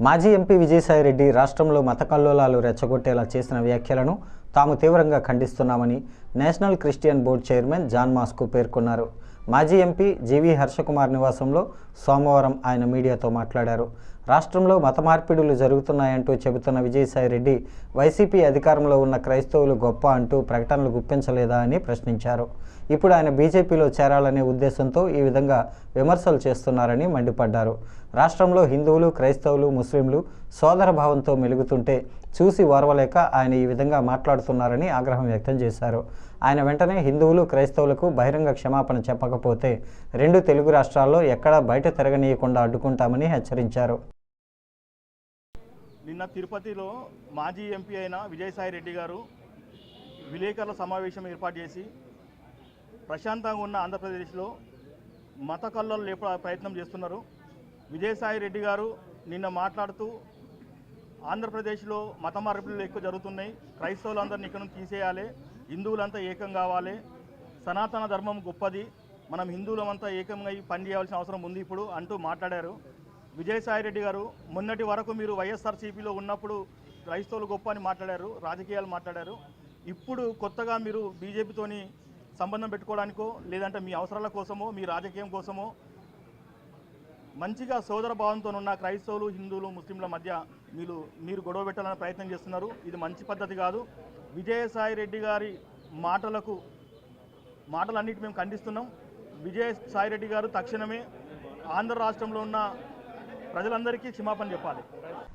మాజీ ఎంపీ విజయసాయిరెడ్డి రాష్ట్రంలో మత కల్లోలాలు రెచ్చగొట్టేలా చేసిన వ్యాఖ్యలను తాము తీవ్రంగా ఖండిస్తున్నామని national Christian board chairman John Mosco పేర్కొన్నారు. మాజీ ఎంపీ జీవీ హర్షకుమార్ నివాసంలో సోమవారం ఆయన మీడియాతో మాట్లాడారు. రాష్ట్రంలో మత మార్పిడులు జరుగుతున్నాయంటూ చెబుతున్న విజయసాయిరెడ్డి వైసీపీ అధికారంలో ఉన్న క్రైస్తవులు గొప్ప అంటూ ప్రకటనలు గుప్పించలేదా అని ప్రశ్నించారు. ఇప్పుడు ఆయన బీజేపీలో చేరాలనే ఉద్దేశంతో ఈ విధంగా విమర్శలు చేస్తున్నారని మండిపడ్డారు. రాష్ట్రంలో హిందువులు, క్రైస్తవులు, ముస్లింలు సోదరభావంతో మెలుగుతుంటే చూసి ఓర్వలేక ఆయన ఈ విధంగా మాట్లాడుతున్నారని ఆగ్రహం వ్యక్తం చేశారు. ఆయన వెంటనే హిందువులు, క్రైస్తవులకు బహిరంగ క్షమాపణ చెప్పకపోతే రెండు తెలుగు రాష్ట్రాల్లో ఎక్కడా బయట తిరగనీయకుండా అడ్డుకుంటామని హెచ్చరించారు. నిన్న తిరుపతిలో మాజీ ఎంపీ అయిన విజయసాయిరెడ్డి గారు విలేకరుల సమావేశం ఏర్పాటు చేసి ప్రశాంతంగా ఉన్న ఆంధ్రప్రదేశ్లో మత కల్లోలు లేపే ప్రయత్నం చేస్తున్నారు. విజయసాయిరెడ్డి గారు నిన్న మాట్లాడుతూ ఆంధ్రప్రదేశ్లో మత మార్పిడులు ఎక్కువ జరుగుతున్నాయి, క్రైస్తవులందరినీ ఇక్కడ నుంచి తీసేయాలి, హిందువులంతా ఏకం కావాలి, సనాతన ధర్మం గొప్పది, మనం హిందువులమంతా ఏకంగా పని చేయాల్సిన అవసరం ఉంది ఇప్పుడు అంటూ మాట్లాడారు. విజయసాయిరెడ్డి గారు మొన్నటి వరకు మీరు వైఎస్ఆర్సీపీలో ఉన్నప్పుడు క్రైస్తవులు గొప్ప అని మాట్లాడారు, రాజకీయాలు మాట్లాడారు. ఇప్పుడు కొత్తగా మీరు బీజేపీతోని సంబంధం పెట్టుకోవడానికో లేదంటే మీ అవసరాల కోసమో మీ రాజకీయం కోసమో మంచిగా సోదర భావంతో ఉన్న క్రైస్తవులు, హిందువులు, ముస్లింల మధ్య మీరు గొడవ పెట్టాలని ప్రయత్నం చేస్తున్నారు. ఇది మంచి పద్ధతి కాదు. విజయసాయిరెడ్డి గారి మాటలన్నిటి మేము ఖండిస్తున్నాం. విజయసాయిరెడ్డి గారు తక్షణమే ఆంధ్ర రాష్ట్రంలో ఉన్న ప్రజలందరికీ క్షమాపణ చెప్పాలి.